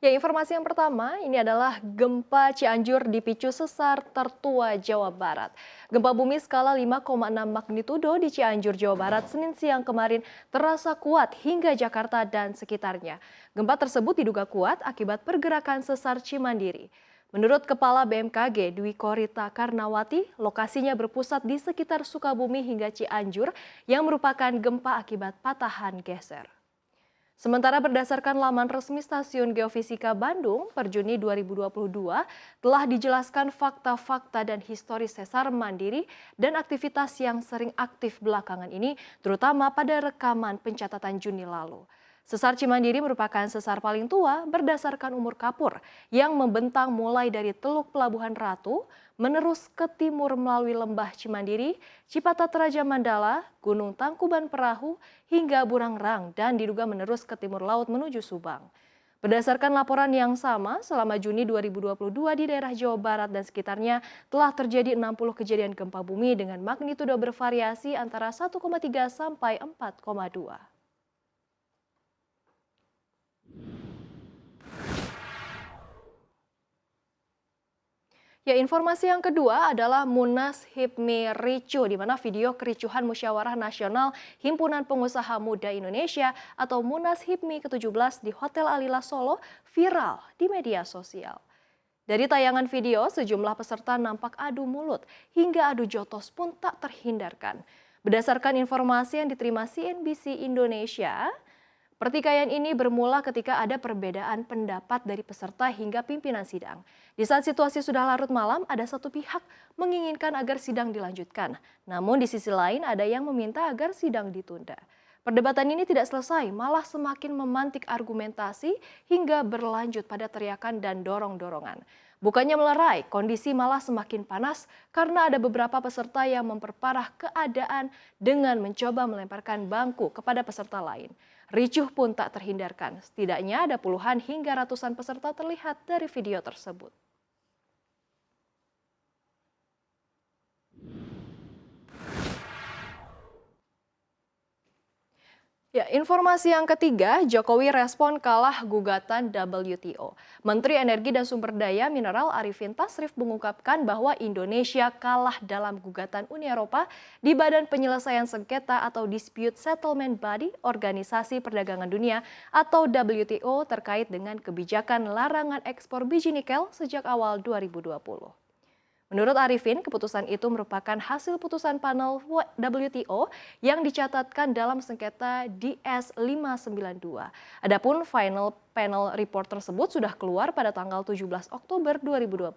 Ya, informasi yang pertama ini adalah gempa Cianjur dipicu sesar tertua Jawa Barat. Gempa bumi skala 5,6 magnitudo di Cianjur, Jawa Barat, Senin siang kemarin terasa kuat hingga Jakarta dan sekitarnya. Gempa tersebut diduga kuat akibat pergerakan sesar Cimandiri. Menurut Kepala BMKG Dwi Korita Karnawati, lokasinya berpusat di sekitar Sukabumi hingga Cianjur yang merupakan gempa akibat patahan geser. Sementara berdasarkan laman resmi Stasiun Geofisika Bandung per Juni 2022 telah dijelaskan fakta-fakta dan historis sesar mandiri dan aktivitas yang sering aktif belakangan ini terutama pada rekaman pencatatan Juni lalu. Sesar Cimandiri merupakan sesar paling tua berdasarkan umur kapur yang membentang mulai dari Teluk Pelabuhan Ratu, menerus ke timur melalui Lembah Cimandiri, Cipatat Raja Mandala, Gunung Tangkuban Perahu, hingga Burangrang dan diduga menerus ke timur laut menuju Subang. Berdasarkan laporan yang sama, selama Juni 2022 di daerah Jawa Barat dan sekitarnya telah terjadi 60 kejadian gempa bumi dengan magnitudo bervariasi antara 1,3 sampai 4,2. Ya, informasi yang kedua adalah Munas HIPMI ricuh, di mana video kericuhan Musyawarah Nasional Himpunan Pengusaha Muda Indonesia atau Munas HIPMI ke-17 di Hotel Alila Solo viral di media sosial. Dari tayangan video, sejumlah peserta nampak adu mulut hingga adu jotos pun tak terhindarkan. Berdasarkan informasi yang diterima CNBC Indonesia, pertikaian ini bermula ketika ada perbedaan pendapat dari peserta hingga pimpinan sidang. Di saat situasi sudah larut malam, ada satu pihak menginginkan agar sidang dilanjutkan. Namun di sisi lain ada yang meminta agar sidang ditunda. Perdebatan ini tidak selesai, malah semakin memantik argumentasi hingga berlanjut pada teriakan dan dorong-dorongan. Bukannya melerai, kondisi malah semakin panas karena ada beberapa peserta yang memperparah keadaan dengan mencoba melemparkan bangku kepada peserta lain. Ricuh pun tak terhindarkan, setidaknya ada puluhan hingga ratusan peserta terlihat dari video tersebut. Ya, informasi yang ketiga, Jokowi respon kalah gugatan WTO. Menteri Energi dan Sumber Daya Mineral Arifin Tasrif mengungkapkan bahwa Indonesia kalah dalam gugatan Uni Eropa di Badan Penyelesaian Sengketa atau Dispute Settlement Body Organisasi Perdagangan Dunia atau WTO terkait dengan kebijakan larangan ekspor biji nikel sejak awal 2020. Menurut Arifin, keputusan itu merupakan hasil putusan panel WTO yang dicatatkan dalam sengketa DS 592. Adapun final panel report tersebut sudah keluar pada tanggal 17 Oktober 2022.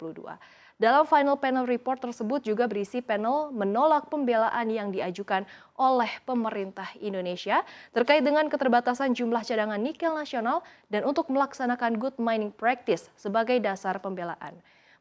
Dalam final panel report tersebut juga berisi panel menolak pembelaan yang diajukan oleh pemerintah Indonesia terkait dengan keterbatasan jumlah cadangan nikel nasional dan untuk melaksanakan good mining practice sebagai dasar pembelaan.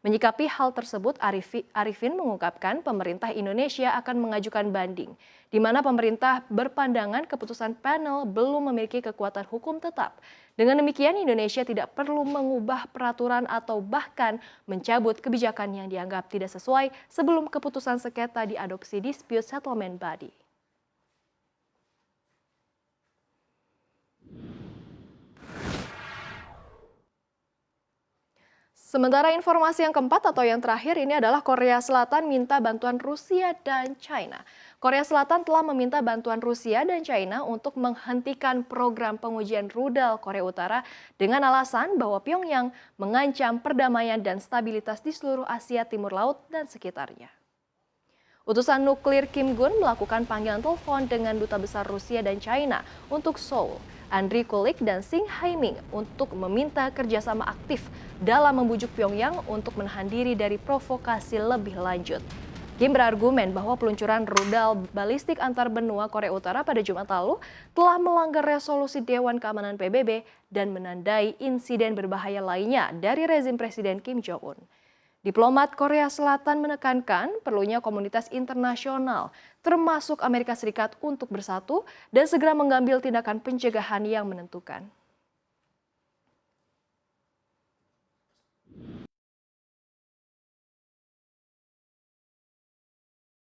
Menyikapi hal tersebut, Arifin mengungkapkan pemerintah Indonesia akan mengajukan banding, di mana pemerintah berpandangan keputusan panel belum memiliki kekuatan hukum tetap. Dengan demikian, Indonesia tidak perlu mengubah peraturan atau bahkan mencabut kebijakan yang dianggap tidak sesuai sebelum keputusan sengketa diadopsi Dispute Settlement Body. Sementara informasi yang keempat atau yang terakhir ini adalah Korea Selatan minta bantuan Rusia dan China. Korea Selatan telah meminta bantuan Rusia dan China untuk menghentikan program pengujian rudal Korea Utara dengan alasan bahwa Pyongyang mengancam perdamaian dan stabilitas di seluruh Asia Timur Laut dan sekitarnya. Utusan nuklir Kim Gun melakukan panggilan telepon dengan Duta Besar Rusia dan China untuk Seoul, Andriy Kulik dan Sing Haiming untuk meminta kerjasama aktif dalam membujuk Pyongyang untuk menahan diri dari provokasi lebih lanjut. Kim berargumen bahwa peluncuran rudal balistik antar benua Korea Utara pada Jumat lalu telah melanggar resolusi Dewan Keamanan PBB dan menandai insiden berbahaya lainnya dari rezim Presiden Kim Jong-un. Diplomat Korea Selatan menekankan perlunya komunitas internasional, termasuk Amerika Serikat untuk bersatu dan segera mengambil tindakan pencegahan yang menentukan.